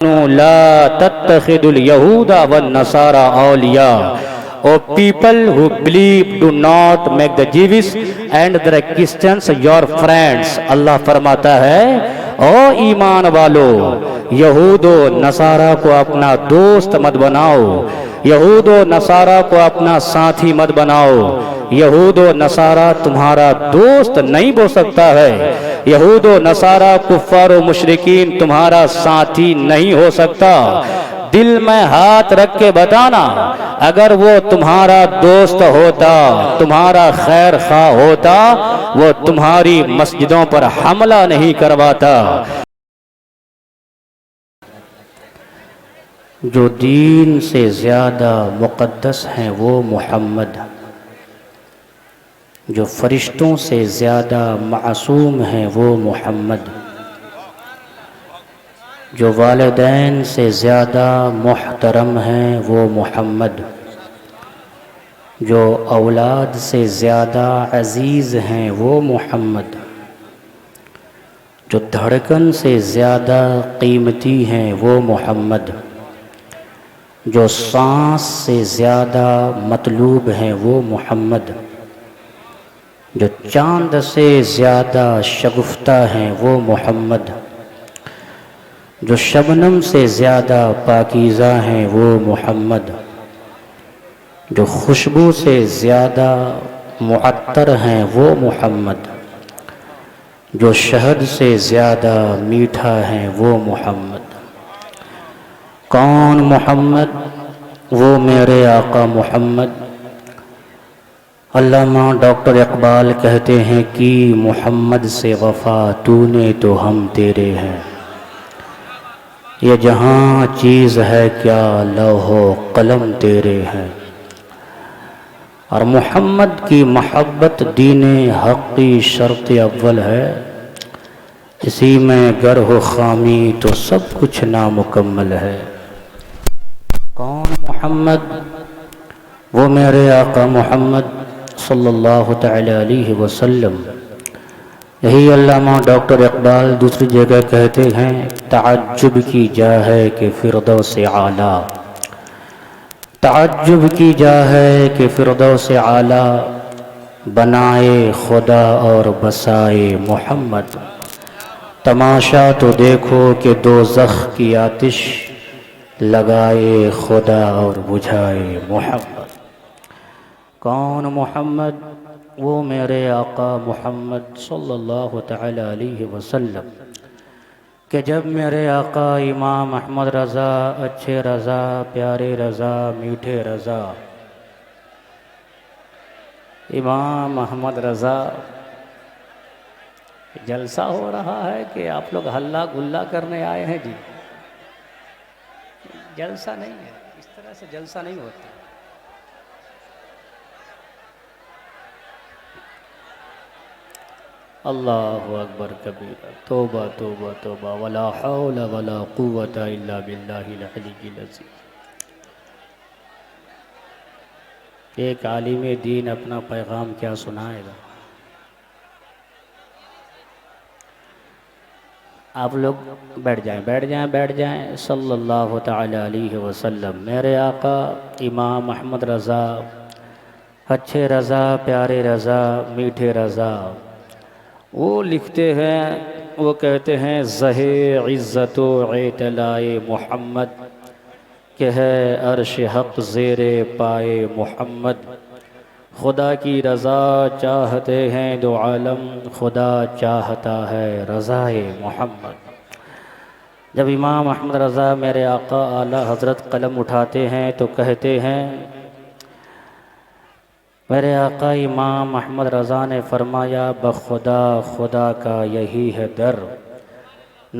لا تتخذوا اليهود والنصارى اولیاء. O people who believe, do not make the Jews and the Christians your friends. اللہ فرماتا ہے او ایمان والو، یہود و نصارہ کو اپنا دوست مت بناؤ، یہود و نصارہ کو اپنا ساتھی مت بناؤ. یہود و نصارہ تمہارا دوست نہیں ہو سکتا ہے، یہود و نصارہ کفار و مشرکین تمہارا ساتھی نہیں ہو سکتا. دل میں ہاتھ رکھ کے بتانا، اگر وہ تمہارا دوست ہوتا، تمہارا خیر خواہ ہوتا، وہ تمہاری مسجدوں پر حملہ نہیں کرواتا. جو دین سے زیادہ مقدس ہیں وہ محمد، جو فرشتوں سے زیادہ معصوم ہیں وہ محمد، جو والدین سے زیادہ محترم ہیں وہ محمد، جو اولاد سے زیادہ عزیز ہیں وہ محمد، جو دھڑکن سے زیادہ قیمتی ہیں وہ محمد، جو سانس سے زیادہ مطلوب ہیں وہ محمد، جو چاند سے زیادہ شگفتہ ہیں وہ محمد، جو شبنم سے زیادہ پاکیزہ ہیں وہ محمد، جو خوشبو سے زیادہ معطر ہیں وہ محمد، جو شہد سے زیادہ میٹھا ہیں وہ محمد. کون محمد؟ وہ میرے آقا محمد. علامہ ڈاکٹر اقبال کہتے ہیں کہ محمد سے وفا تو نے تو ہم تیرے ہیں، یہ جہاں چیز ہے کیا لوح و قلم تیرے ہیں. اور محمد کی محبت دین حق کی شرط اول ہے، اسی میں گر ہو خامی تو سب کچھ نامکمل ہے. کون محمد؟ وہ میرے آقا محمد صلی اللہ تعالی علیہ وسلم. یہی علامہ ڈاکٹر اقبال دوسری جگہ کہتے ہیں، تعجب کی جا ہے کہ فردوس اعلیٰ، تعجب کی جا ہے کہ فردوس اعلیٰ بنائے خدا اور بسائے محمد. تماشا تو دیکھو کہ دوزخ کی آتش لگائے خدا اور بجھائے محمد. کون محمد؟ وہ میرے آقا محمد صلی اللہ تعالی علیہ وسلم کہ جب میرے آقا امام احمد رضا، اچھے رضا، پیارے رضا، میٹھے رضا، امام احمد رضا، جلسہ ہو رہا ہے کہ آپ لوگ ہلا گلا کرنے آئے ہیں؟ جی جلسہ نہیں ہے، اس طرح سے جلسہ نہیں ہوتا. اللہ اکبر کبیرہ، توبہ توبہ توبہ، ولا حول ولا قوت الا باللہ العلی العظیم. ایک عالم دین اپنا پیغام کیا سنائے گا؟ آپ لوگ بیٹھ جائیں. صلی اللہ تعالی علیہ وسلم. میرے آقا امام احمد رضا، اچھے رضا، پیارے رضا، میٹھے رضا، وہ لکھتے ہیں، وہ کہتے ہیں زہے عزت و اعتلاء محمد کہ ہے عرش حق زیر پائے محمد. خدا کی رضا چاہتے ہیں دو عالم، خدا چاہتا ہے رضائے محمد. جب امام احمد رضا میرے آقا اعلیٰ حضرت قلم اٹھاتے ہیں تو کہتے ہیں، میرے آقا امام احمد رضا نے فرمایا، بخدا خدا کا یہی ہے در،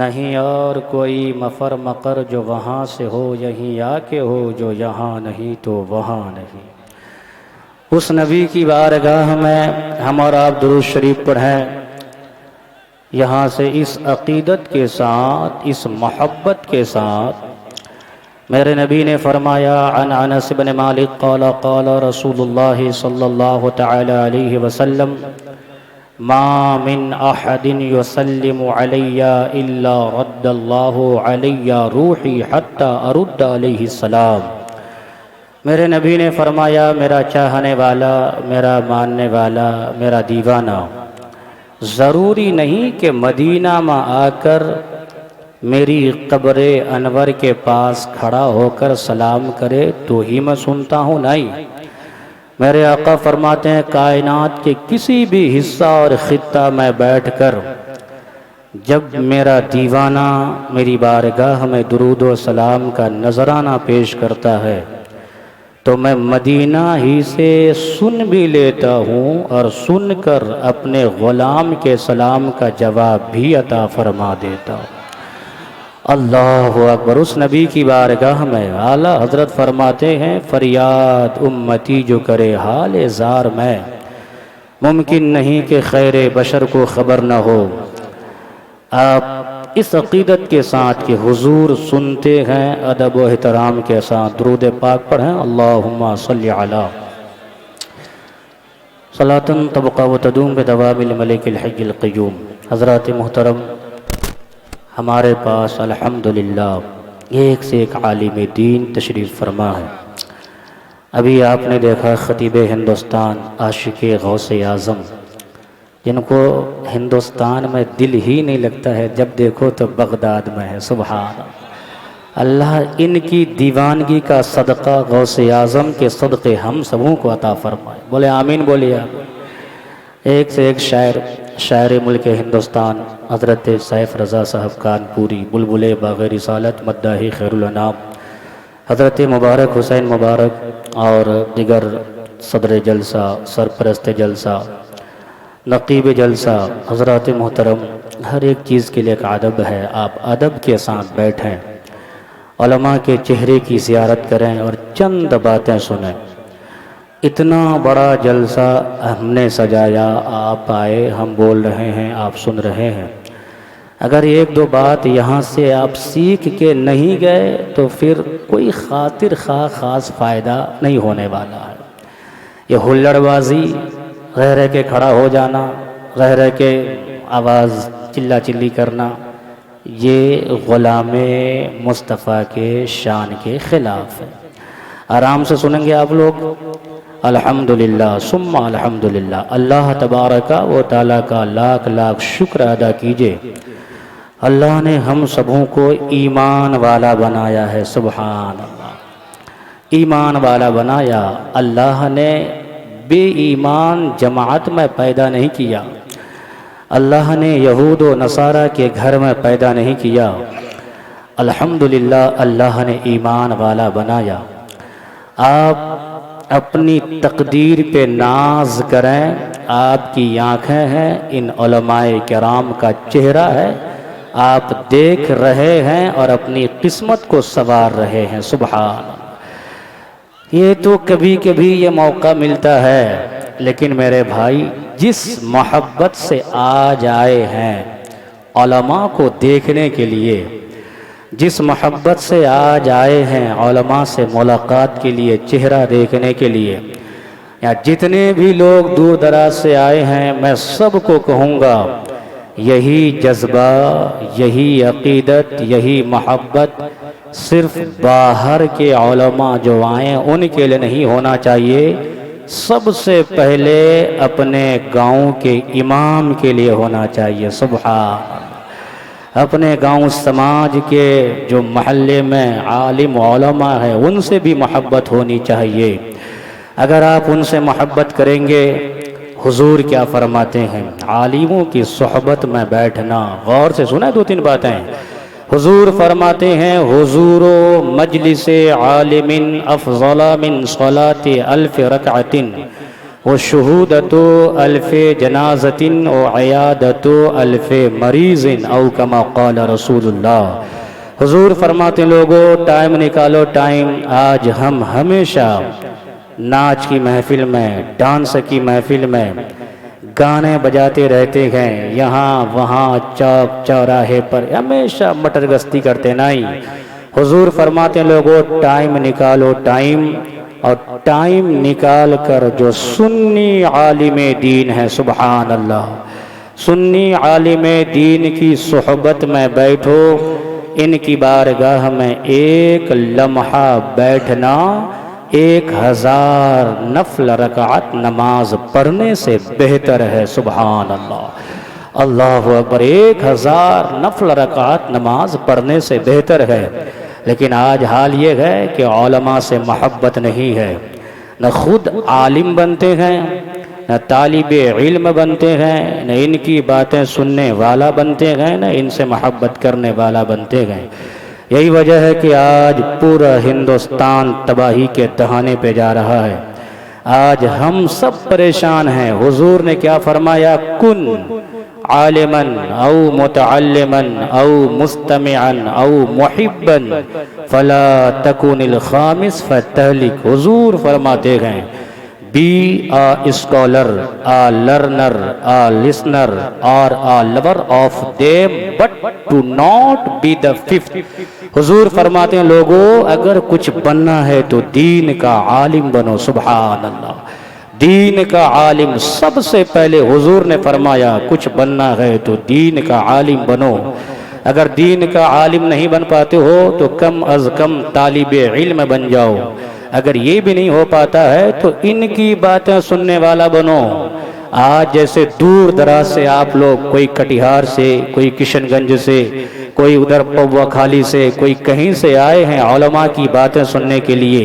نہیں اور کوئی مفر مقر جو وہاں سے ہو، یہیں آ کے ہو، جو یہاں نہیں تو وہاں نہیں. اس نبی کی بارگاہ میں ہم اور آپ درود شریف پڑھیں، یہاں سے اس عقیدت کے ساتھ، اس محبت کے ساتھ. میرے نبی نے فرمایا، عن انس بن مالک قال قال رسول اللہ صلی اللہ تعالی علیہ وسلم، ما من احد يسلم علی الا رد اللہ علی روحی حتی ارد علیہ السلام۔ میرے نبی نے فرمایا میرا چاہنے والا، میرا ماننے والا، میرا دیوانہ ضروری نہیں کہ مدینہ میں آ کر میری قبر انور کے پاس کھڑا ہو کر سلام کرے تو ہی میں سنتا ہوں، نہیں۔ میرے آقا فرماتے ہیں کائنات کے کسی بھی حصہ اور خطہ میں بیٹھ کر جب میرا دیوانہ میری بارگاہ میں درود و سلام کا نذرانہ پیش کرتا ہے تو میں مدینہ ہی سے سن بھی لیتا ہوں اور سن کر اپنے غلام کے سلام کا جواب بھی عطا فرما دیتا ہوں۔ اللہ اکبر۔ اس نبی کی بارگاہ میں اعلیٰ حضرت فرماتے ہیں فریاد امتی جو کرے حال زار میں، ممکن نہیں کہ خیر بشر کو خبر نہ ہو۔ آپ اس عقیدت کے ساتھ کہ حضور سنتے ہیں، ادب و احترام کے ساتھ درود پاک پڑھیں، اللہم صلی علی صلاۃ تبقى وتدوم بدوام الملک الحی القیوم۔ حضرات محترم، ہمارے پاس الحمدللہ ایک سے ایک عالم دین تشریف فرما ہے۔ ابھی آپ نے دیکھا خطیب ہندوستان عاشق غوث اعظم، جن کو ہندوستان میں دل ہی نہیں لگتا ہے، جب دیکھو تو بغداد میں ہے۔ سبحان اللہ، ان کی دیوانگی کا صدقہ غوث اعظم کے صدقے ہم سبوں کو عطا فرمائے۔ بولے آمین، بولیے آپ۔ ایک سے ایک شاعر ملک ہندوستان حضرت سیف رضا صاحب کانپوری، بلبل باغ رسالت، مداحِ خیر الانام حضرت مبارک حسین مبارک اور دیگر صدر جلسہ، سرپرست جلسہ، نقیب جلسہ، حضرات محترم، ہر ایک چیز کے لیے ایک ادب ہے۔ آپ ادب کے ساتھ بیٹھیں، علماء کے چہرے کی زیارت کریں اور چند باتیں سنیں۔ اتنا بڑا جلسہ ہم نے سجایا، آپ آئے، ہم بول رہے ہیں، آپ سن رہے ہیں۔ اگر ایک دو بات یہاں سے آپ سیکھ کے نہیں گئے تو پھر کوئی خاطر خواہ خاص فائدہ نہیں ہونے والا ہے۔ یہ ہلڑ بازی، رہ کے کھڑا ہو جانا، رہ کے آواز چلا چلی کرنا، یہ غلام مصطفیٰ کے شان کے خلاف ہے۔ آرام سے سنیں گے آپ لوگ۔ الحمدللہ ثم الحمدللہ، اللہ تبارک و تعالیٰ کا لاکھ لاکھ شکر ادا کیجئے، اللہ نے ہم سبوں کو ایمان والا بنایا ہے۔ سبحان اللہ، ایمان والا بنایا۔ اللہ نے بے ایمان جماعت میں پیدا نہیں کیا، اللہ نے یہود و نصارہ کے گھر میں پیدا نہیں کیا، الحمدللہ اللہ نے ایمان والا بنایا۔ آپ اپنی تقدیر پہ ناز کریں، آپ کی آنکھیں ہیں، ان علماء کرام کا چہرہ ہے، آپ دیکھ رہے ہیں اور اپنی قسمت کو سنوار رہے ہیں۔ سبحان اللہ، یہ تو کبھی کبھی یہ موقع ملتا ہے، لیکن میرے بھائی جس محبت سے آج آئے ہیں علماء کو دیکھنے کے لیے، جس محبت سے آج آئے ہیں علماء سے ملاقات کے لیے، چہرہ دیکھنے کے لیے، یا جتنے بھی لوگ دور دراز سے آئے ہیں، میں سب کو کہوں گا یہی جذبہ، یہی عقیدت، یہی محبت صرف باہر کے علماء جو آئیں ان کے لیے نہیں ہونا چاہیے، سب سے پہلے اپنے گاؤں کے امام کے لیے ہونا چاہیے۔ سبحان اللہ، اپنے گاؤں سماج کے جو محلے میں عالم علماء ہیں ان سے بھی محبت ہونی چاہیے۔ اگر آپ ان سے محبت کریں گے، حضور کیا فرماتے ہیں، عالموں کی صحبت میں بیٹھنا، غور سے سنا دو تین باتیں، حضور فرماتے ہیں حضور مجلس عالم افضل من صلاة 1000 رکعت وشہودت 1000 جنازت وعیادت 1000 مریض او کما قال رسول اللہ۔ حضور فرماتے لوگوں ٹائم نکالو، ٹائم۔ آج ہم ہمیشہ ناچ کی محفل میں، ڈانس کی محفل میں گانے بجاتے رہتے ہیں، یہاں وہاں چوک چوراہے پر ہمیشہ مٹر گستی کرتے نہیں۔ حضور فرماتے لوگوں ٹائم نکالو، ٹائم، اور ٹائم نکال کر جو سنی عالم دین ہے، سبحان اللہ، سنی عالم دین کی صحبت میں بیٹھو، ان کی بارگاہ میں ایک لمحہ بیٹھنا 1000 نفل رکعت نماز پڑھنے سے بہتر ہے، سبحان اللہ، اللہ اکبر، 1000 نفل رکعت نماز پڑھنے سے بہتر ہے۔ لیکن آج حال یہ ہے کہ علماء سے محبت نہیں ہے، نہ خود عالم بنتے ہیں، نہ طالب علم بنتے ہیں، نہ ان کی باتیں سننے والا بنتے ہیں، نہ ان سے محبت کرنے والا بنتے ہیں۔ یہی وجہ ہے کہ آج پورا ہندوستان تباہی کے دہانے پہ جا رہا ہے۔ آج ہم سب پریشان ہیں۔ حضور نے کیا فرمایا؟ کن عالما او متعلما او مستمعا او محبا فلا تکن الخامس فتہلک۔ حضور فرماتے ہیں be a scholar, a learner, a listener or a lover of them but do not be the fifth۔ حضور فرماتے ہیں لوگوں اگر کچھ بننا ہے تو دین کا عالم بنو، سبحان اللہ، دین کا عالم سب سے پہلے حضور نے فرمایا کچھ بننا ہے تو دین کا عالم بنو۔ اگر دین کا عالم نہیں بن پاتے ہو تو کم از کم طالب علم بن جاؤ۔ اگر یہ بھی نہیں ہو پاتا ہے تو ان کی باتیں سننے والا بنو۔ آج جیسے دور دراز سے آپ لوگ، کوئی کٹیہار سے، کوئی کشن گنج سے، کوئی ادھر پوا کھالی سے، کوئی کہیں سے آئے ہیں علماء کی باتیں سننے کے لیے،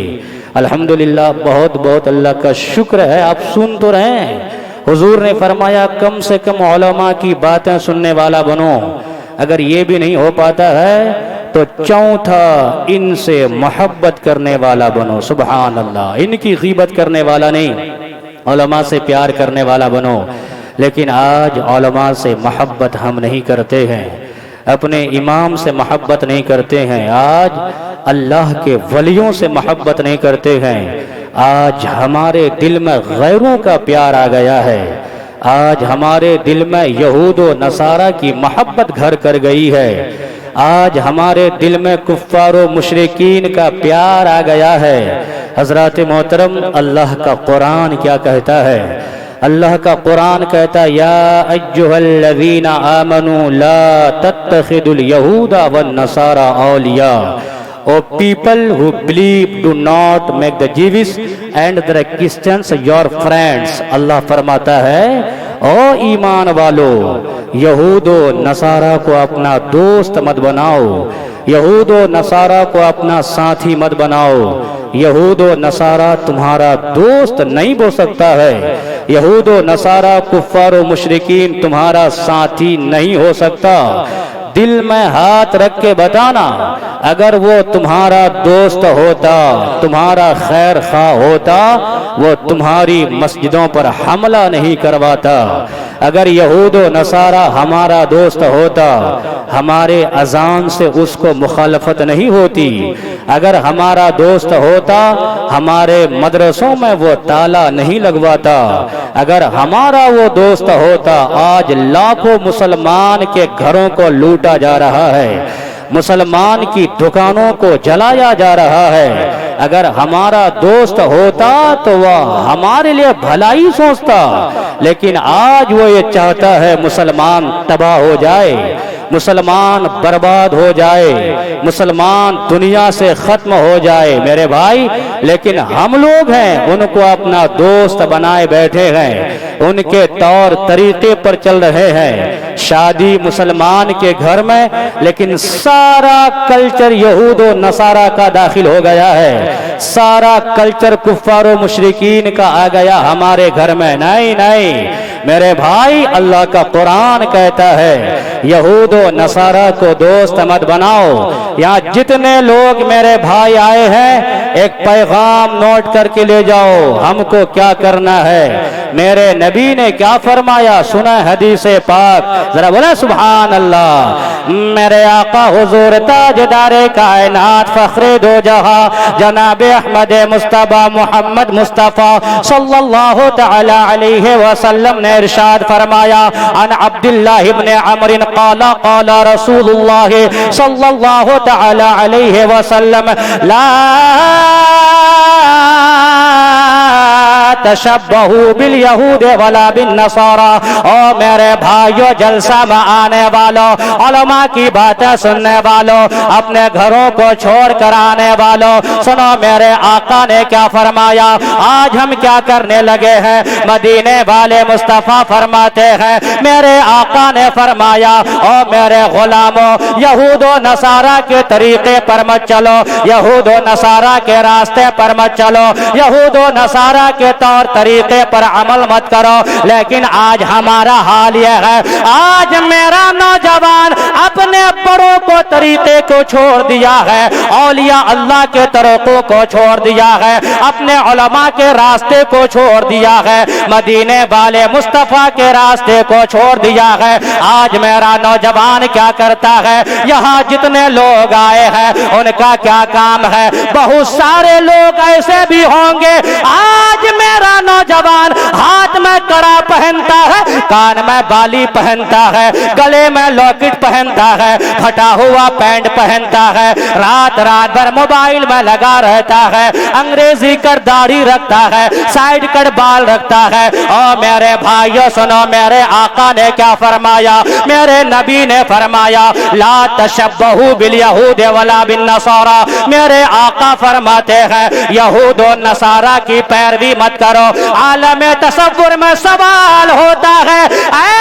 الحمدللہ بہت بہت اللہ کا شکر ہے، آپ سن تو رہے ہیں۔ حضور نے فرمایا کم سے کم علماء کی باتیں سننے والا بنو۔ اگر یہ بھی نہیں ہو پاتا ہے تو چوتھا ان سے محبت کرنے والا بنو، سبحان اللہ، ان کی غیبت کرنے والا نہیں، علماء سے پیار کرنے والا بنو۔ لیکن آج علماء سے محبت ہم نہیں کرتے ہیں، اپنے امام سے محبت نہیں کرتے ہیں، آج اللہ کے ولیوں سے محبت نہیں کرتے ہیں، آج ہمارے دل میں غیروں کا پیار آ گیا ہے، آج ہمارے دل میں یہود و نصارہ کی محبت گھر کر گئی ہے، آج ہمارے دل میں کفار و مشرکین کا پیار آ گیا ہے۔ حضرات محترم، اللہ کا قرآن کیا کہتا ہے؟ اللہ کا قرآن کہتا ہے یا ایھا الذین آمنوا لا تتخذوا الیہود والنصارى اولیاء۔ O people who believe, do not make the Jews and the Christians your friends۔ اللہ فرماتا ہے او ایمان والو، یہود و نصارہ کو اپنا دوست مت بناؤ، یہود و نصارہ کو اپنا ساتھی مت بناؤ۔ یہود و نصارہ تمہارا دوست نہیں ہو سکتا ہے، یہود و نصارہ کفار و مشرکین تمہارا ساتھی نہیں ہو سکتا۔ دل میں ہاتھ رکھ کے بتانا، اگر وہ تمہارا دوست ہوتا، تمہارا خیر خواہ ہوتا، وہ تمہاری مسجدوں پر حملہ نہیں کرواتا۔ اگر یہود و نصارہ ہمارا دوست ہوتا، ہمارے اذان سے اس کو مخالفت نہیں ہوتی۔ اگر ہمارا دوست ہوتا، ہمارے مدرسوں میں وہ تالا نہیں لگواتا۔ اگر ہمارا وہ دوست ہوتا، آج لاکھوں مسلمان کے گھروں کو لوٹا جا رہا ہے، مسلمان کی دکانوں کو جلایا جا رہا ہے۔ اگر ہمارا دوست ہوتا تو وہ ہمارے لیے بھلائی سوچتا، لیکن آج وہ یہ چاہتا ہے مسلمان تباہ ہو جائے، مسلمان برباد ہو جائے، مسلمان دنیا سے ختم ہو جائے میرے بھائی۔ لیکن ہم لوگ ہیں ان کو اپنا دوست بنائے بیٹھے ہیں، ان کے طور طریقے پر چل رہے ہیں۔ شادی مسلمان کے گھر میں، لیکن سارا کلچر یہود و نصارہ کا داخل ہو گیا ہے، سارا کلچر کفار و مشرکین کا آ گیا ہمارے گھر میں۔ نہیں نہیں میرے بھائی، اللہ کا قرآن کہتا ہے یہود و نصارہ کو دوست مت بناؤ۔ یہاں جتنے لوگ میرے بھائی آئے ہیں، ایک پیغام نوٹ کر کے لے جاؤ، ہم کو کیا کرنا ہے۔ میرے نبی نے کیا فرمایا، سنا حدیث پاک، ذرا بولا سبحان اللہ۔ میرے آقا حضور تاجدار کائنات فخر دو جہاں جناب احمد مصطفیٰ محمد مصطفیٰ صلی اللہ تعالی علیہ وسلم نے ارشاد فرمایا، عن عبداللہ ابن عمر قال قال رسول اللہ صلی اللہ تعالی علیہ وسلم لا تشبہو بالیہود ولا بالنصارى۔ او میرے بھائیو، جلسہ میں آنے والوں، علماء کی باتیں سننے والوں، اپنے گھروں کو چھوڑ کر آنے والوں، سنو میرے آقا نے کیا فرمایا۔ آج ہم کیا کرنے لگے ہیں؟ مدینے والے مصطفیٰ فرماتے ہیں، میرے آقا نے فرمایا، او میرے غلاموں، یہود و نصارہ کے طریقے پر مت چلو، یہود و نصارہ کے راستے پر مت چلو، یہود و نصارہ کے طور طریقے پر عمل مت کرو۔ لیکن آج ہمارا حال یہ ہے، آج میرا نوجوان اپنے بڑوں کو طریقے کو چھوڑ دیا ہے، اولیاء اللہ کے طریقوں کو چھوڑ دیا ہے، اپنے علماء کے راستے کو چھوڑ دیا ہے، مدینے والے مصطفیٰ کے راستے کو چھوڑ دیا ہے۔ آج میرا نوجوان کیا کرتا ہے؟ یہاں جتنے لوگ آئے ہیں ان کا کیا کام ہے؟ بہت سارے لوگ ایسے بھی ہوں گے، آج میرا نوجوان ہاتھ میں کڑا پہنتا ہے، کان میں بالی پہنتا ہے، گلے میں لاکٹ پہنتا ہے، پھٹا ہوا پینٹ پہنتا ہے، رات رات بھر موبائل میں لگا رہتا ہے، انگریزی کر داڑھی رکھتا ہے، سائیڈ کر بال رکھتا ہے۔ اور میرے بھائیو سنو، میرے آقا نے کیا فرمایا؟ میرے نبی نے فرمایا، لا تشبہو بالیہود ولا بالنصارى۔ میرے آقا فرماتے ہیں، یہود و نصارہ کی پیروی مت کرو۔ عالم تصور میں سوال ہوتا ہے، اے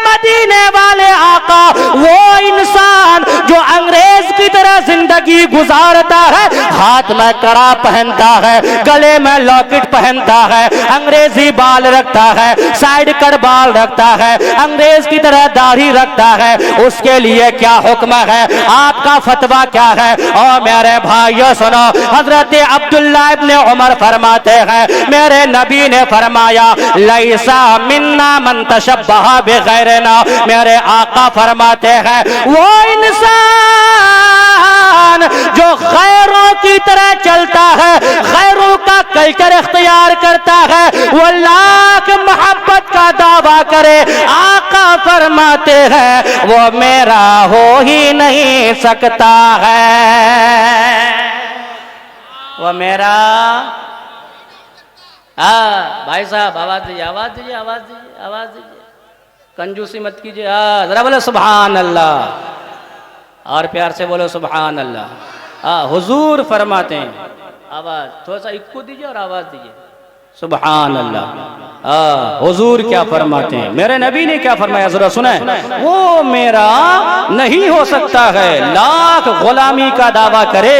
مدینے والے آقا، وہ انسان جو انگریز کی طرح زندگی گزارتا ہے، ہاتھ میں کڑا پہنتا ہے، گلے میں لاکٹ پہنتا ہے، انگریزی بال رکھتا ہے، سائیڈ کٹ بال رکھتا ہے، انگریز کی طرح داڑھی رکھتا ہے، اس کے لیے کیا حکم ہے؟ آپ کا فتویٰ کیا ہے؟ اور میرے بھائیو سنو، حضرت عبداللہ ابن عمر فرماتے ہیں، میرے نبی نے فرمایا، لیسا منا من تشبہ بغیرنا۔ میرے آقا فرماتے ہیں، وہ انسان جو غیروں کی طرح چلتا ہے، غیروں کا کلچر اختیار کرتا ہے، وہ لاکھ محبت کا دعویٰ کرے، آقا فرماتے ہیں وہ میرا ہو ہی نہیں سکتا ہے، وہ میرا۔ بھائی صاحب آواز دیجیے، آواز دیجیے، آواز دیجیے، آواز دیجیے، کنجوسی مت کیجیے، ذرا بولو سبحان اللہ، اور پیار سے بولو سبحان اللہ۔ حضور فرماتے ہیں، آواز تھوڑا سا اکو دیجیے اور آواز دیجیے، سبحان اللہ۔ حضور کیا فرماتے ہیں؟ میرے نبی نے کیا فرمایا؟ ذرا سنیں، وہ میرا نہیں ہو سکتا ہے، لاکھ غلامی کا دعویٰ کرے،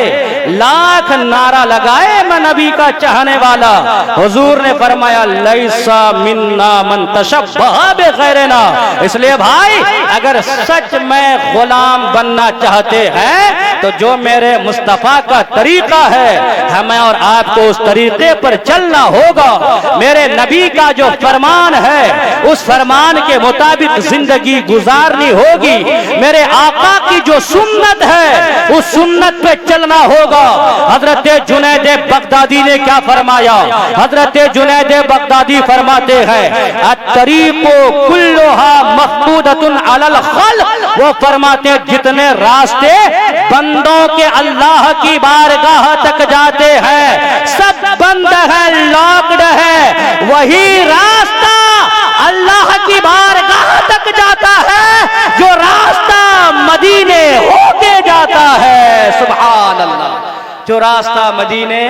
لاکھ نعرہ لگائے میں نبی کا چاہنے والا، حضور نے فرمایا لیسا منا من تشبہ بغیرنا۔ اس لیے بھائی، اگر سچ میں غلام بننا چاہتے ہیں تو جو میرے مصطفیٰ کا طریقہ ہے، ہمیں اور آپ کو اس طریقے پر چلنا ہوگا۔ میرے نبی کا جو فرمان ہے، اس فرمان کے مطابق زندگی گزارنی ہوگی۔ میرے آقا کی جو سنت ہے، اس سنت پہ چلنا ہوگا۔ حضرت جنید بغدادی نے کیا فرمایا؟ حضرت جنید بغدادی فرماتے ہیں، الطریق کلها مفقودۃ علی الخلق۔ وہ فرماتے ہیں جتنے راستے بندوں کے اللہ کی بارگاہ تک جاتے ہیں، سب بند ہے، لاکڈ ہے، وہی راستہ اللہ کی بارگاہ تک جاتا ہے جو راستہ مدینے ہو کے جاتا ہے۔ سبحان اللہ، جو راستہ مدینے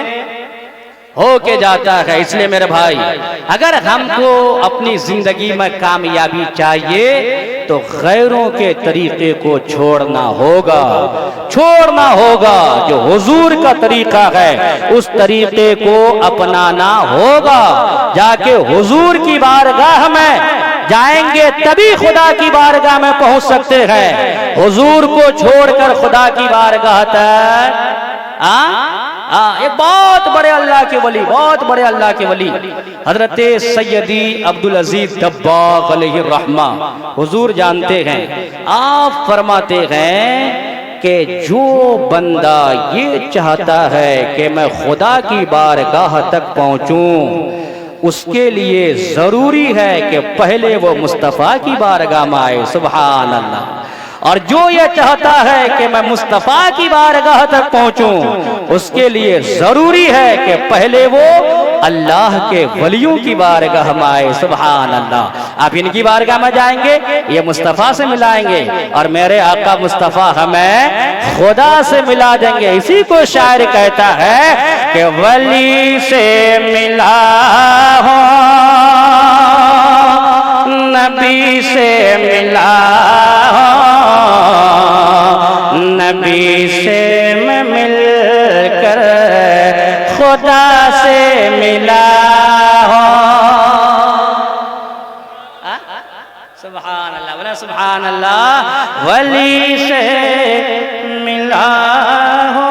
ہو کے جاتا ہے۔ اس لیے میرے بھائی، اگر ہم کو اپنی زندگی میں کامیابی چاہیے تو غیروں کے طریقے کو چھوڑنا ہوگا، چھوڑنا ہوگا۔ جو حضور کا طریقہ ہے اس طریقے کو اپنانا ہوگا۔ جا کے حضور کی بارگاہ میں جائیں گے تبھی خدا کی بارگاہ میں پہنچ سکتے ہیں۔ حضور کو چھوڑ کر خدا کی بارگاہ تک یہ بہت بڑے اللہ کے ولی، بہت بڑے اللہ کے ولی حضرت سیدی عبدالعزیز دباغ علیہ الرحمہ، حضور جانتے ہیں، آپ فرماتے ہیں کہ جو بندہ یہ چاہتا ہے کہ میں خدا کی بارگاہ تک پہنچوں، اس کے لیے ضروری ہے کہ پہلے وہ مصطفیٰ کی بارگاہ میں آئے۔ سبحان اللہ۔ اور جو یہ چاہتا ہے کہ میں مصطفیٰ کی بارگاہ تک پہنچوں، اس کے لیے ضروری ہے کہ پہلے وہ اللہ کے ولیوں کی بارگاہ میں آئے. سبحان اللہ. آپ ان کی بارگاہ میں جائیں گے, یہ مصطفیٰ سے ملائیں گے, اور میرے آقا مصطفیٰ ہمیں خدا سے ملا دیں گے. اسی کو شاعر کہتا ہے کہ ولی سے ملا ہو, نبی سے ملا ہو, نبی سے میں مل کر خدا سے ملا ہو. سبحان اللہ, بولا سبحان اللہ. ولی سے ملا ہو,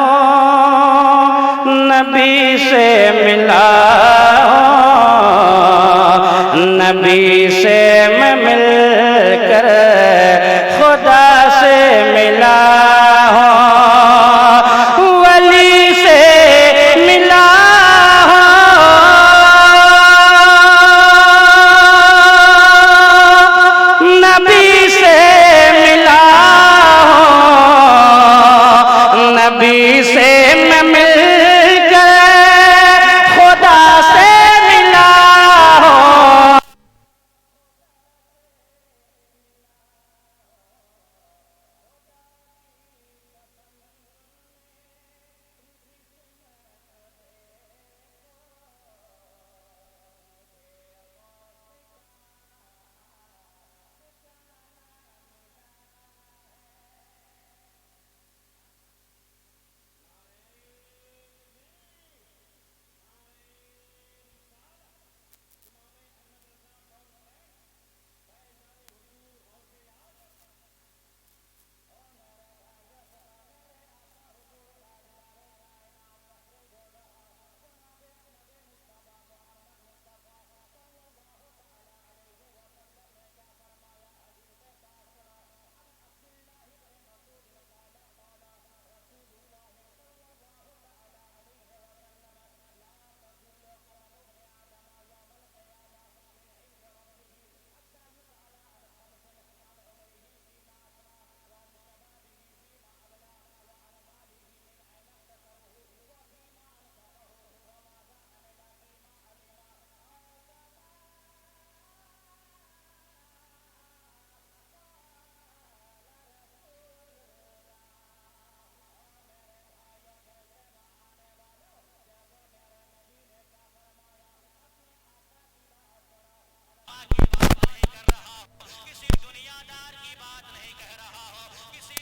نبی سے ملا ہو, نبی سے میں مل کر خدا سے ملا ہو. ولی سے ملا ہو, نبی سے ملا ہو, نبی سے میں مل کر خدا سے ملا ہو.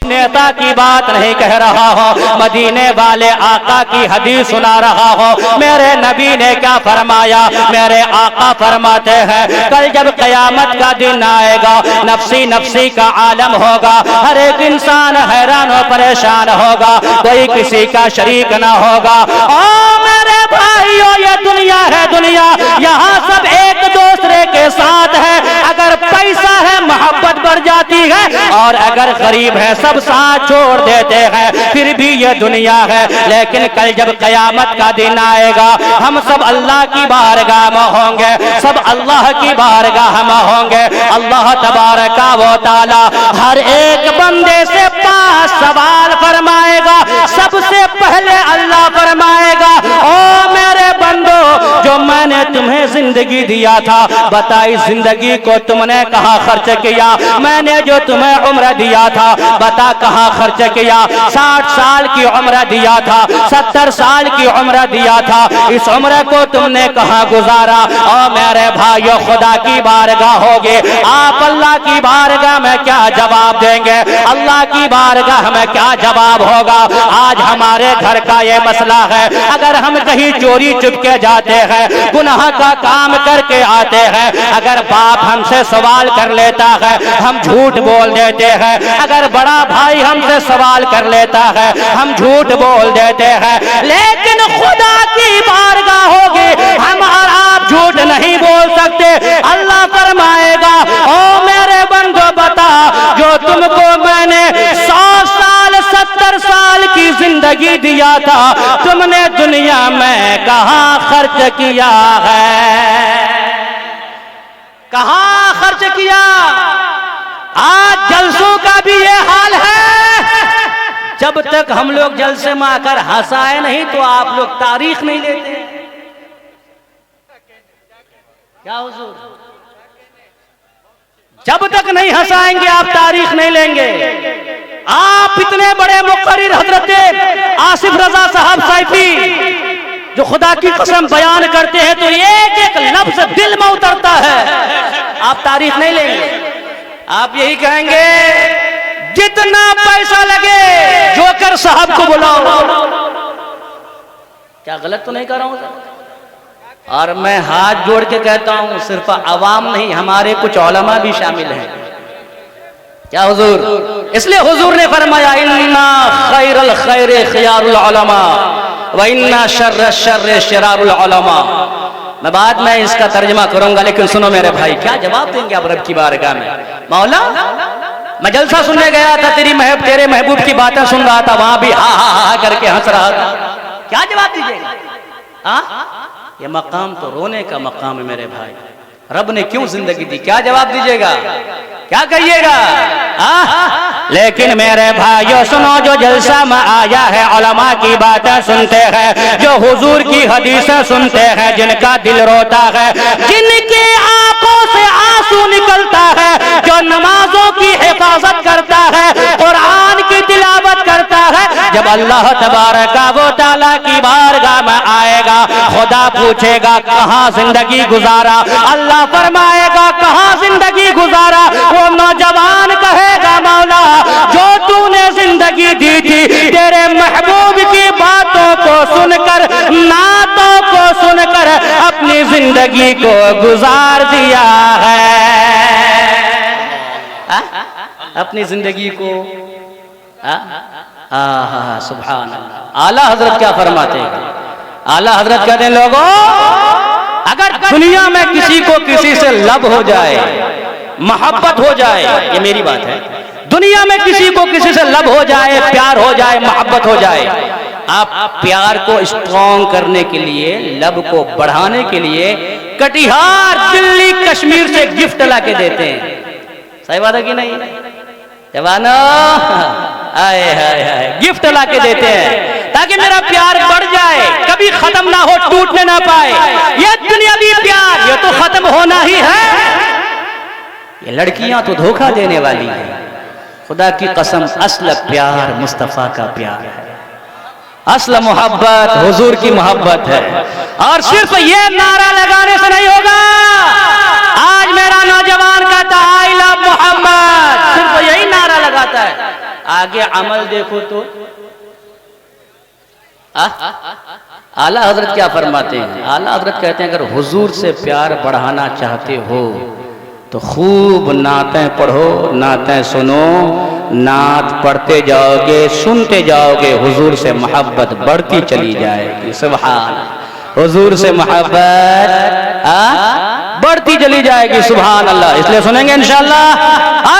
نیتا کی بات نہیں کہہ رہا ہو, مدینے والے آقا کی حدیث سنا رہا ہو. میرے نبی نے کیا فرمایا؟ میرے آقا فرماتے ہیں کل جب قیامت کا دن آئے گا, نفسی نفسی کا عالم ہوگا, ہر ایک انسان حیران و پریشان ہوگا, کوئی کسی کا شریک نہ ہوگا. میرے بھائیو, یہ دنیا ہے دنیا, یہاں سب ایک دوسرے کے ساتھ ہے. اگر پیسہ ہے محبت بڑھ جاتی ہے, اور اگر غریب ہے سب ساتھ چھوڑ دیتے ہیں. پھر بھی یہ دنیا ہے. لیکن کل جب قیامت کا دن آئے گا, ہم سب اللہ کی بارگاہ میں ہوں گے, سب اللہ کی بارگاہ میں ہوں گے. اللہ تبارک و تعالی ہر ایک بندے سے 5 سوال فرمائے گا. سب سے پہلے اللہ فرمائے گا, او میرے بندو, جو میں نے تمہیں زندگی دیا تھا, بتا اس زندگی کو تم نے کہاں خرچ کیا؟ میں نے جو تمہیں عمر دیا تھا, بتا کہاں خرچ کیا؟ 60 سال کی عمر دیا تھا, 70 سال کی عمر دیا تھا, اس عمر کو تم نے کہاں گزارا؟ اور میرے بھائیو, خدا کی بارگاہ ہوگی, آپ اللہ کی بارگاہ میں کیا جواب دیں گے؟ اللہ کی بارگاہ میں کیا جواب ہوگا؟ آج ہمارے گھر کا یہ مسئلہ ہے, اگر ہم کہیں چوری چپ کے جاتے ہیں, گناہ کا کام کر کے آتے ہیں, اگر باپ ہم سے سوال کر لیتا ہے ہم جھوٹ بول دیتے ہیں, اگر بڑا بھائی ہم سے سوال کر لیتا ہے ہم جھوٹ بول دیتے ہیں. لیکن خدا کی بارگاہ ہوگی, ہم اور آپ جھوٹ نہیں بول سکتے. اللہ فرمائے گا, او میرے بندو بتا, جو تم کو میں نے 100 سال 70 سال کی زندگی دیا تھا, تم نے دنیا میں کہاں خرچ کیا ہے؟ کہاں خرچ کیا؟ آج جلسوں کا بھی یہ حال ہے, جب تک ہم لوگ جلسے میں آ کر ہنسائے نہیں تو آپ لوگ تاریخ نہیں لیتے. کیا حضور؟ جب تک نہیں ہنسائیں گے آپ تاریخ نہیں لیں گے. آپ اتنے بڑے مقرر حضرت آصف رضا صاحب سیفی جو خدا کی قسم بیان کرتے ہیں تو ایک ایک لفظ دل میں اترتا ہے. آپ تاریخ نہیں لیں گے. آپ یہی کہیں گے جتنا پیسہ لگے جوکر صاحب کو بلاؤ. کیا غلط تو نہیں کر رہا ہوں؟ اور میں ہاتھ جوڑ کے کہتا ہوں صرف عوام نہیں ہمارے کچھ علماء بھی شامل ہیں. کیا حضور؟ اس لیے حضور نے فرمایا اِنَّا خَيْرَ الْخَيْرِ خِيَارُ الْعُلَمَاءِ وَإِنَّا شَرَّ الشَّرِّ شِرَارُ الْعُلَمَاءِ. میں بعد میں اس کا ترجمہ کروں گا لیکن سنو میرے بھائی کیا جواب دیں گے آپ رب کی بارگاہ میں؟ مولا میں جلسہ سننے گیا تھا تیرے محبوب کی باتیں سن رہا تھا وہاں بھی ہا ہا ہا کر کے ہنس رہا تھا. کیا جواب دیجیے گا؟ یہ مقام تو رونے کا مقام ہے میرے بھائی. رب نے کیوں زندگی دی؟ کیا جواب دیجیے گا؟ کیا کہیے گا؟ لیکن میرے بھائیو سنو جو جلسہ میں آیا ہے علماء کی باتیں سنتے ہیں جو حضور کی حدیثیں سنتے ہیں جن کا دل روتا ہے جن کی آنکھوں سے آنسو نکلتا ہے جو نمازوں کی حفاظت کرتا ہے قرآن کی تلاوت کرتا ہے جب اللہ تبارک و تعالیٰ کی بارگاہ میں آئے گا خدا پوچھے گا کہاں زندگی گزارا. اللہ فرمائے گا کہاں زندگی گزارا. وہ نوجوان کہے گا مولا جو تو نے زندگی دی تھی تیرے محبوب کی باتوں کو سن کر نعتوں کو سن کر اپنی زندگی کو گزار دیا ہے. اپنی زندگی کو سبحان اللہ. اعلیٰ حضرت کیا فرماتے ہیں؟ اعلیٰ حضرت کہتے ہیں لوگوں اگر دنیا میں کسی کو کسی سے لب ہو جائے محبت ہو جائے یہ میری بات ہے دنیا میں کسی کو کسی سے لب ہو جائے پیار ہو جائے محبت ہو جائے آپ پیار کو اسٹرانگ کرنے کے لیے لب کو بڑھانے کے لیے کٹیہار دلی کشمیر سے گفٹ لا کے دیتے ہیں. صحیح بات ہے کہ نہیں جوانو؟ گفٹ لا کے دیتے ہیں تاکہ میرا پیار بڑھ جائے کبھی ختم نہ ہو ٹوٹنے نہ پائے. یہ دنیاوی پیار یہ تو ختم ہونا ہی ہے. یہ لڑکیاں تو دھوکہ دینے والی ہیں. خدا کی قسم اصل پیار مصطفیٰ کا پیار ہے. اصل محبت حضور کی محبت ہے. اور صرف یہ نعرہ لگانے سے نہیں ہوگا. آج میرا نوجوان کہتا ہے I love محمد صرف یہی نعرہ لگاتا ہے. آگے عمل دیکھو تو اعلیٰ حضرت کیا فرماتے ہیں؟ اعلیٰ حضرت کہتے ہیں اگر حضور سے پیار بڑھانا چاہتے ہو تو خوب نعتیں پڑھو نعتیں سنو. نعت پڑھتے جاؤ گے سنتے جاؤ گے حضور سے محبت بڑھتی چلی جائے گی. سبحان حضور سے محبت بڑھتی چلی جائے گی. سبحان اللہ. اس لیے سنیں گے انشاءاللہ.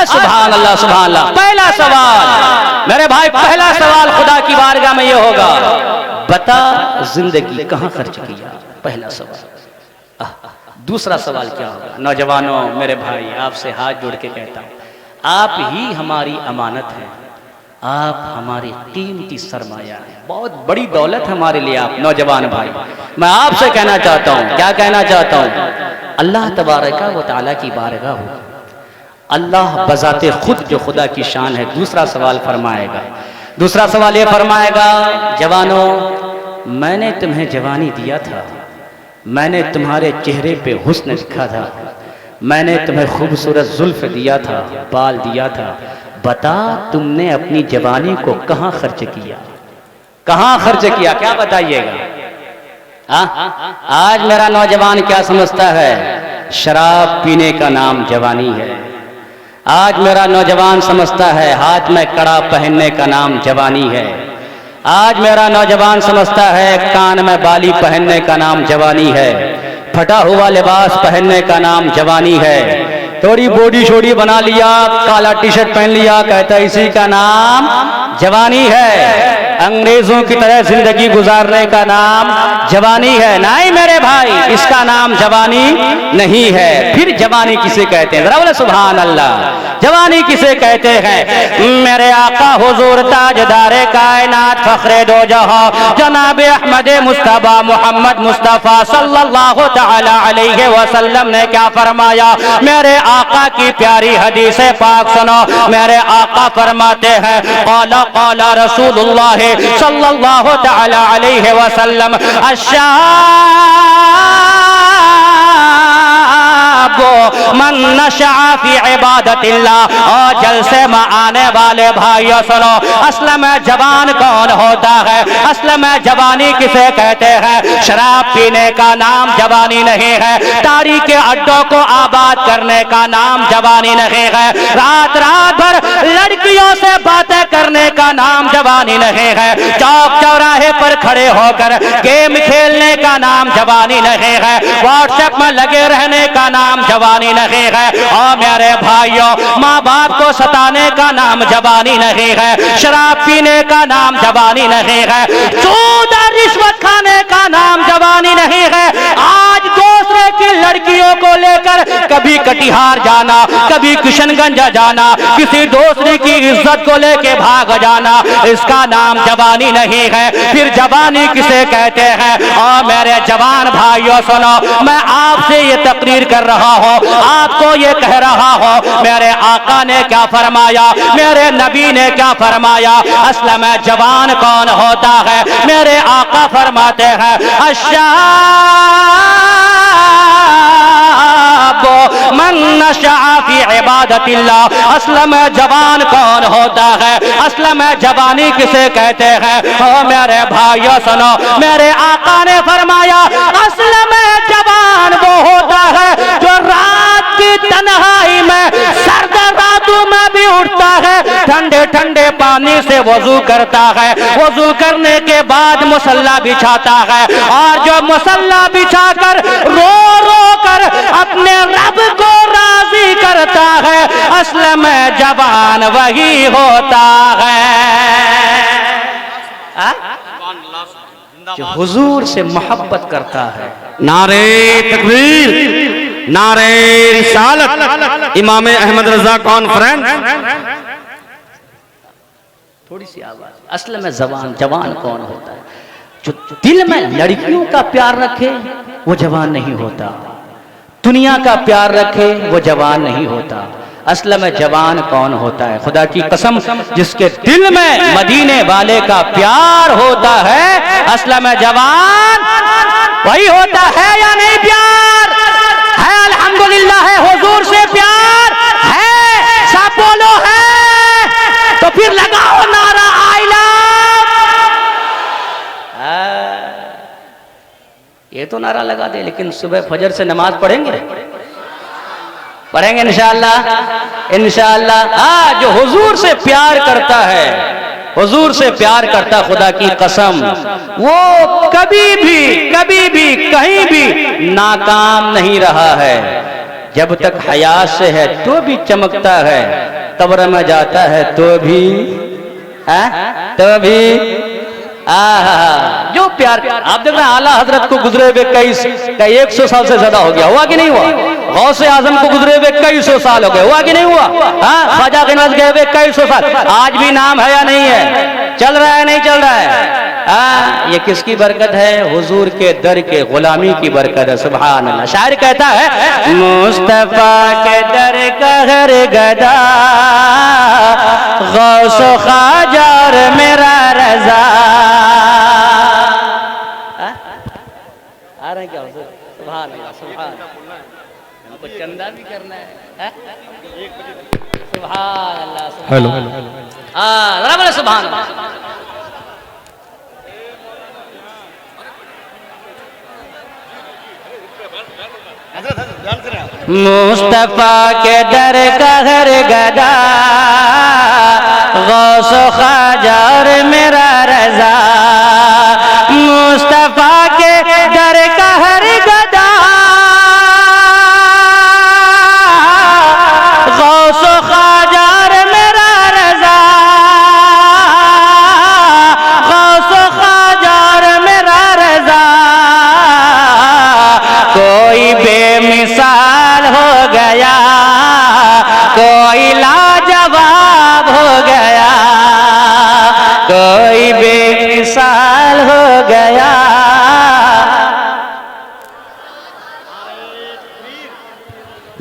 سبحان اللہ سبحان اللہ. پہلا سوال میرے بھائی پہلا سوال خدا کی بارگاہ میں یہ ہوگا بتا زندگی کہاں خرچ کیا؟ پہلا سوال. دوسرا سوال کیا ہوگا؟ نوجوانوں میرے بھائی آپ سے ہاتھ جوڑ کے کہتا ہوں آپ ہی ہماری امانت ہیں. آپ ہماری قیمتی سرمایہ ہیں. بہت بڑی دولت ہمارے لیے آپ نوجوان بھائی. میں آپ سے کہنا چاہتا ہوں کیا کہنا چاہتا ہوں اللہ تبارک و تعالیٰ کی بارگاہ ہو. اللہ بذات خود جو خدا کی شان ہے. دوسرا سوال فرمائے گا. دوسرا سوال یہ فرمائے گا جوانوں میں نے تمہیں جوانی دیا تھا. میں نے تمہارے چہرے پہ حسن لکھا تھا. میں نے تمہیں خوبصورت زلف دیا تھا بال دیا تھا. بتا تم نے اپنی جوانی کو کہاں خرچ کیا؟ کہاں خرچ کیا؟ کیا بتائیے گا؟ آج میرا نوجوان کیا سمجھتا ہے شراب پینے کا نام جوانی ہے. آج میرا نوجوان سمجھتا ہے ہاتھ میں کڑا پہننے کا نام جوانی ہے. آج میرا نوجوان سمجھتا ہے کان میں بالی پہننے کا نام جوانی ہے. پھٹا ہوا لباس پہننے کا نام جوانی ہے. تھوڑی بوڈی شوڈی بنا لیا کالا ٹی شرٹ پہن لیا کہتا ہے اسی کا نام جوانی ہے. انگریزوں کی طرح زندگی گزارنے کا نام جوانی ہے. نہیں میرے بھائی اس کا نام جوانی نہیں ہے. پھر جوانی کسے کہتے ہیں؟ ذرا بولے سبحان اللہ. جوانی کسے کہتے ہیں؟ میرے آقا حضور تاجدار کائنات فخر دو جہاں جناب احمد مصطفیٰ محمد مصطفیٰ صلی اللہ تعالی علیہ وسلم نے کیا فرمایا؟ میرے آقا کی پیاری حدیث پاک سنو، میرے آقا فرماتے ہیں قال قال رسول اللہ صلی اللہ تعالی علیہ وسلم الشاب من نشأ فی عبادت اللہ۔ اور جلسے میں آنے والے بھائیوں سنو، اصل میں جوان کون ہوتا ہے؟ اصل میں جوانی کسے کہتے ہیں؟ شراب پینے کا نام جوانی نہیں ہے، تاریخ کے اڈوں کو آباد کرنے کا نام جوانی نہیں ہے، رات رات بھر لڑکیوں سے باتیں کرنے کا نام جوانی نہیں ہے، چوک چوراہے پر کھڑے ہو کر گیم کھیلنے کا نام جوانی نہیں ہے، واٹس ایپ میں لگے رہنے کا نام جوانی نہیں ہے، اور میرے بھائیوں ماں باپ کو ستانے کا نام جوانی نہیں ہے، شراب پینے کا نام جوانی نہیں ہے، سود اور رشوت کھانے کا نام جوانی نہیں ہے۔ آج دوسرے کی لڑکیوں کو لے کر کبھی کٹیہار جانا، کبھی کشن گنج جانا، کسی دوسری کی عزت کو لے کے بھاگ جانا، اس کا نام جوانی نہیں ہے۔ پھر جوانی کسے کہتے ہیں؟ اور میرے جوان بھائیوں سنو، میں آپ سے یہ تقریر کر رہا ہوں، آپ کو یہ کہہ رہا ہوں، میرے آقا نے کیا فرمایا، میرے نبی نے کیا فرمایا؟ اصل میں جوان کون ہوتا ہے؟ میرے آقا فرماتے ہیں الشاب من نشأ فی عبادت اللہ۔ اصل میں جوان کون ہوتا ہے؟ اصل میں جوانی کسے کہتے ہیں؟ او میرے بھائیو سنو، میرے آقا نے فرمایا اصل میں جوان وہ ہوتا ہے جو رات کی تنہائی میں سرد راتوں میں بھی اٹھتا ہے، ٹھنڈے ٹھنڈے پانی سے وضو کرتا ہے، وضو کرنے کے بعد مصلی بچھاتا ہے، اور جو مصلی بچھا کر رو رو کر اپنے رب کو راضی کرتا ہے، اصل میں جوان وہی ہوتا ہے جو حضور سے محبت کرتا ہے۔ نعرہ تکبیر، نعرہ رسالت، امام احمد رضا کانفرنس۔ تھوڑی سی آواز۔ اصل میں جوان کون ہوتا ہے؟ جو دل میں لڑکیوں کا پیار رکھے وہ جوان نہیں ہوتا، دنیا کا پیار رکھے وہ جوان نہیں ہوتا۔ اصل میں جوان کون ہوتا ہے؟ خدا کی قسم جس کے دل میں مدینے والے کا پیار ہوتا ہے، اصل میں جوان وہی ہوتا ہے یا نہیں؟ پیار ہے الحمدللہ، ہے حضور سے پیار ہے، سب بولو ہے تو پھر لگاؤ نعرہ آئی لو۔ یہ تو نعرہ لگا دے، لیکن صبح فجر سے نماز پڑھیں گے؟ پڑھیں گے انشاءاللہ، انشاءاللہ۔ جو حضور سے پیار کرتا ہے، حضور سے پیار کرتا، خدا کی قسم وہ کبھی بھی کہیں بھی ناکام نہیں رہا ہے۔ جب تک حیات سے ہے تو بھی چمکتا ہے، قبر میں جاتا ہے تو بھی جو پیار۔ آپ دیکھ رہے ہیں اعلیٰ حضرت کو گزرے ہوئے 100 سال سے زیادہ ہو گیا، ہوا کہ نہیں ہوا؟ غوث اعظم کو گزرے ہوئے 200 سال ہو گئے، ہوا کہ نہیں ہوا؟ خواجہ غناز گئے ہوئے 200 سال، آج بھی نام ہے یا نہیں ہے؟ چل رہا ہے نہیں چل رہا ہے؟ یہ کس کی برکت ہے؟ حضور کے در کے غلامی کی برکت ہے۔ سبحان اللہ۔ شاعر کہتا ہے مصطفیٰ کے در کا ہر گدا غوث و خواجہ اور میرا رضا۔ آ رہے ہیں کیا حضور؟ سبحان اللہ، سبحان اللہ۔ ہم کو چندہ بھی کرنا ہے۔ سبحان اللہ، سبحان اللہ۔ ذرا بولے سبحان اللہ۔ مصطفیٰ کے در کا ہر گدا غوث و خواجہ اور میرا رضا۔ مصطفیٰ کے در کا ہر گدا غوث و خواجہ اور میرا رضا، غوث و خواجہ اور میرا رضا، کوئی بے مثال ہو گیا، کوئی لا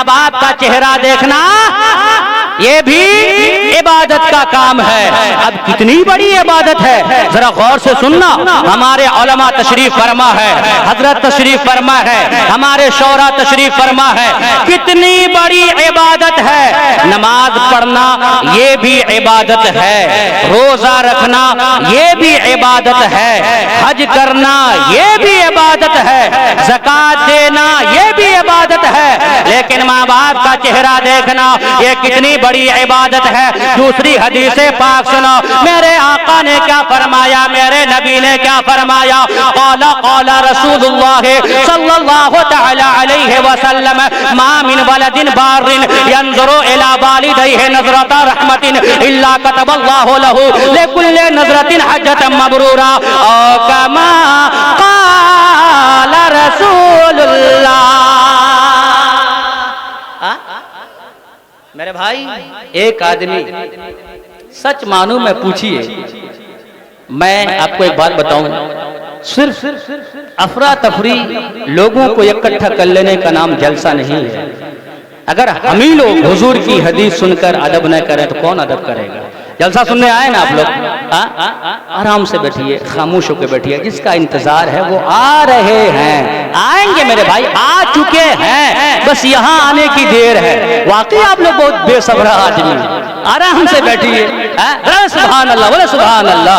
ماں باپ کا چہرہ دیکھنا یہ بھی عبادت کا کام ہے۔ اب کتنی بڑی عبادت ہے، ذرا غور سے سننا۔ ہمارے علماء تشریف فرما ہے، حضرت تشریف فرما ہے، ہمارے شورا تشریف فرما ہے، کتنی بڑی عبادت ہے۔ نماز پڑھنا یہ بھی عبادت ہے، روزہ رکھنا یہ بھی عبادت ہے، حج کرنا یہ بھی عبادت ہے، زکوٰۃ دینا یہ بھی عبادت ہے، لیکن ماں باپ کا چہرہ دیکھنا یہ کتنی بڑی عبادت ہے۔ دوسری حدیث پاک سنو، میرے آقا نے کیا فرمایا، میرے نبی نے کیا فرمایا، قال قال رسول اللہ صلی اللہ تعالی علیہ وسلم، ما من ولد بار ينظر الى والديه نظرة رحمت الا كتب الله له لكل نظرة حجة مبرورا، او كما قال رسول اللہ۔ میرے بھائی، ایک آدمی سچ معنوں میں پوچھئے، میں آپ کو ایک بات بتاؤں، صرف افراتفری لوگوں کو اکٹھا کر لینے کا نام جلسہ نہیں ہے۔ اگر ہم ہی لوگ حضور کی حدیث سن کر ادب نہ کریں تو کون ادب کرے گا؟ جلسہ سننے آئے نا آپ لوگ، آرام سے بیٹھیے، خاموش ہو کے بیٹھیے، جس کا انتظار ہے وہ آ رہے ہیں، آئیں گے میرے بھائی، آ چکے ہیں، بس یہاں آنے کی دیر ہے۔ واقعی آپ لوگ بہت بے صبر آدمی ہیں، آرام سے بیٹھیے۔ سبحان اللہ، بولے سبحان اللہ،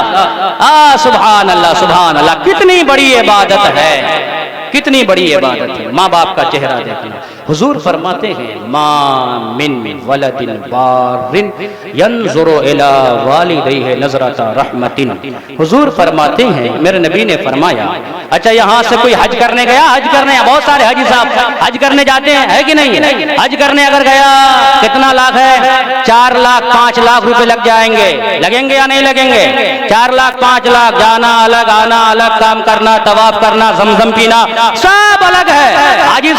سبحان اللہ، سبحان اللہ۔ کتنی بڑی عبادت ہے، کتنی بڑی عبادت ہے ماں باپ کا چہرہ دیکھنا۔ حضور فرماتے ہیں، ما من ولد بار ينظر الى والديه نظرة رحمت۔ حضور فرماتے ہیں، میرے نبی نے فرمایا، اچھا یہاں سے کوئی حج کرنے گیا، حج کرنے بہت سارے حاجی صاحب حج کرنے جاتے ہیں، ہے کہ نہیں؟ حج کرنے اگر گیا کتنا لاکھ ہے؟ 4 لاکھ 5 لاکھ روپے لگ جائیں گے، لگیں گے یا نہیں لگیں گے؟ 4 لاکھ 5 لاکھ، جانا الگ، آنا الگ، کام کرنا، طواف کرنا، زمزم پینا سب الگ ہے۔ حاجی